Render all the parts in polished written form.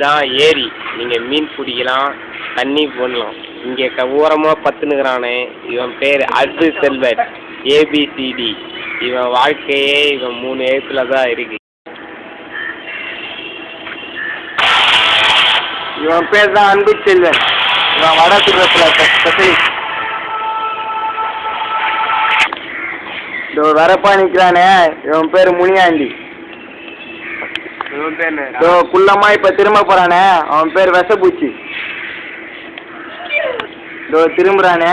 இதுதான் ஏரி. நீங்கள் மீன் பிடிக்கலாம், தண்ணி போடலாம். இங்கே ஓரமாக பத்துனுக்கிறானே, இவன் பேர் அர்து செல்வன், ஏபிசிடி. இவன் வாழ்க்கையே இவன் 3 எழுத்துல தான் இருக்கு. இவன் பேர் தான் அன்பு செல்வன். இவன் வடதுறத்தில் ஸ்பெஷலிஸ்ட். இதோ வரப்பா நிற்கிறானே, இவன் பேர் முனியாண்டி. இவன் பேர் இதோ குள்ளமா இப்போ திரும்ப போகிறானே, அவன் பேர் விஷப்பூச்சி. இதோ திரும்புறானே,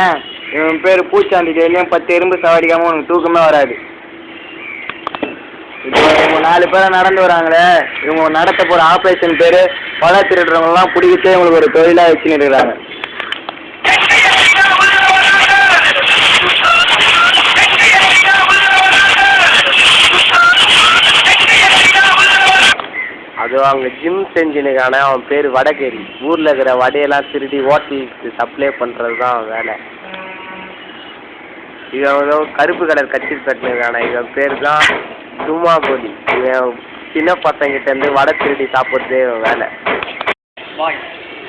இவன் பேர் பூச்சாண்டி. டெய்லியும் 10 எறும்பு சாவடிக்காமல் உனக்கு தூக்கமே வராது. இப்போ இவங்க 4 பேரை நடந்து வராங்களே, இவங்க நடத்த போகிற ஆப்ரேஷன் பேர் பழ திருடுறவங்கலாம் பிடிக்கிட்டே இவங்களுக்கு ஒரு தொழிலாக வச்சுன்னு இருக்கிறாங்க. அது அவங்க ஜிம் செஞ்சுனுக்கான அவன் பேர் வடகேரி. ஊரில் இருக்கிற வடையெல்லாம் திருடி ஹோட்டலுக்கு சப்ளை பண்ணுறது தான் வேலை. இவன் கருப்பு கலர் கட்சி கட்டினுக்கான இவன் பேர் தான் சும்மா கோலி. இவன் சின்ன பசங்கிட்டேருந்து வடை திருடி சாப்பிட்றதே வேலை. பாய்,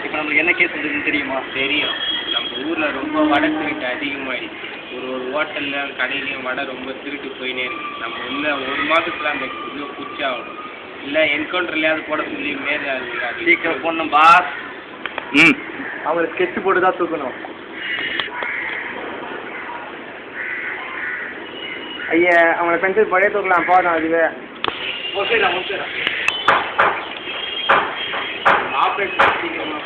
இப்போ நம்மளுக்கு என்ன கேஸ் வந்துருக்குன்னு தெரியுமா? தெரியும். நம்ம ஊரில் ரொம்ப வடை திருட்டு அதிகமாகிடுச்சு. ஒரு ஹோட்டலில் கடையிலையும் வடை ரொம்ப திருட்டு போயினே இருக்கு. நம்ம இன்னும் 1 மாதத்தில் அந்த இது குச்சாகணும். இல்லை என்கவுண்டர்லையாவது போட சொல்லி மேலே அது சீக்கிரம் போடணும் பாஸ். அவங்களுக்கு ஸ்கெட்ச் போட்டு தான் தூக்கணும். ஐயா அவங்கள பென்சில் பழைய தூக்கலாம் போதும். அதுவே ஆப்ரேஷன் சீக்கிரமாக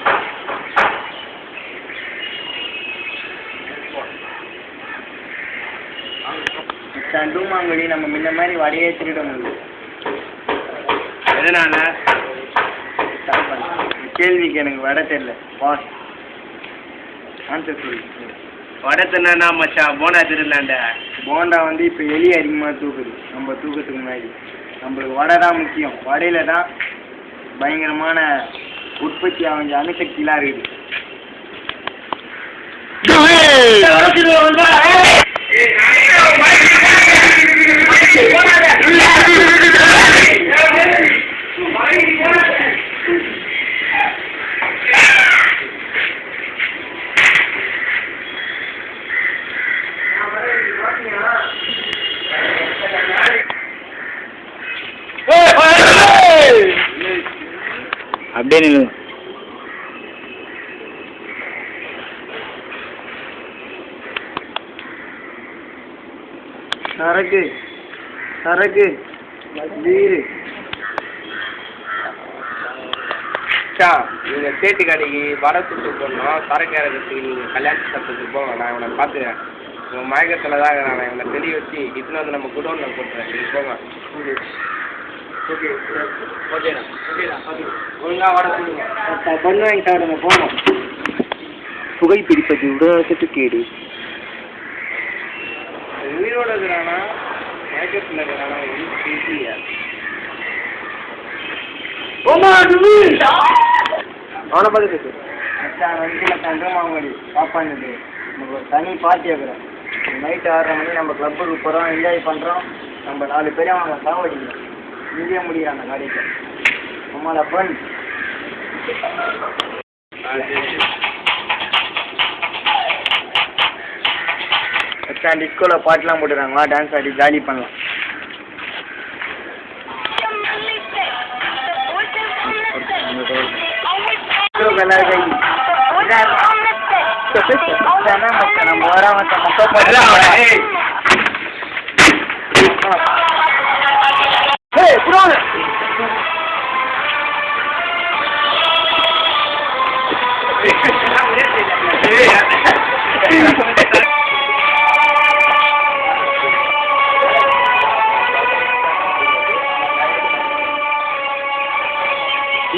டூமாங்கொழி நம்ம முன்ன மாதிரி வடையே திருட முடியும். எதனால? கேள்விக்கு எனக்கு வடை தெரியல பாஸ். ஆன்சர் சொல்லு. வடை தின்னா மச்சான் போண்டா திருடலாண்ட. போண்டா வந்து இப்போ எலி அதிகமாக தூக்குது நம்ம தூக்கத்துக்கு முன்னாடி. நம்மளுக்கு வடை தான் முக்கியம். வடையில் தான் பயங்கரமான உற்பத்தி அவங்க அணுசக்திலாம் இருக்குது. அப்படியே நில்லு. சரக்கு சரக்கு வீரு இவங்க சேட்டு கடைக்கு வடை சுட்டு போடணும். சரக்கு இறக்கிறதுக்கு நீங்கள் கல்யாண சட்டத்துக்கு போங்க. நான் இவனை பார்த்துக்கிறேன். இவன் மயக்கத்தில் தான் நான் இவனை தெரிய வச்சு இத்தனை வந்து நம்ம குடோனில் போட்டுறேன். நீங்கள் போங்க. ஓகே ஓகேண்ணா ஓகேண்ணா. ஒழுங்காக வடை சொல்லுங்க. பண்ணு வாங்கி சாப்பிடுங்க போகணும். புகைப்பிடிப்பது உடலுக்கு கேடு. உயிரோட இருக்கிறானா மயக்கத்தில் இருக்கிறானா ஈஸியா அவனை பார்த்து பேசு. பாப்பான்னு நமக்கு ஒரு தனி பார்ட்டி ஆகுறோம். நைட்டு 6:30 மணி நம்ம கிளப்புக்கு போகிறோம், என்ஜாய் பண்ணுறோம். நம்ம 4 பேரையும் அவங்க சாவடிக்கிறோம். இங்கேயே முடியும் அந்த காரியத்தை. நம்மளை பண்ணு டிஸ்கோவில் பாட்டுலாம் போட்டுறாங்களா, டான்ஸ் ஆடி ஜாலி பண்ணலாம். நம்ம வர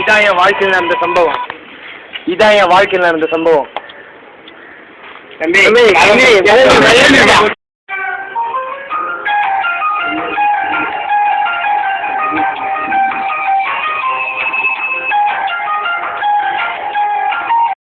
இதான் என் வாழ்க்கையில் நடந்த சம்பவம். இதான் என் வாழ்க்கையில் நடந்த சம்பவம்.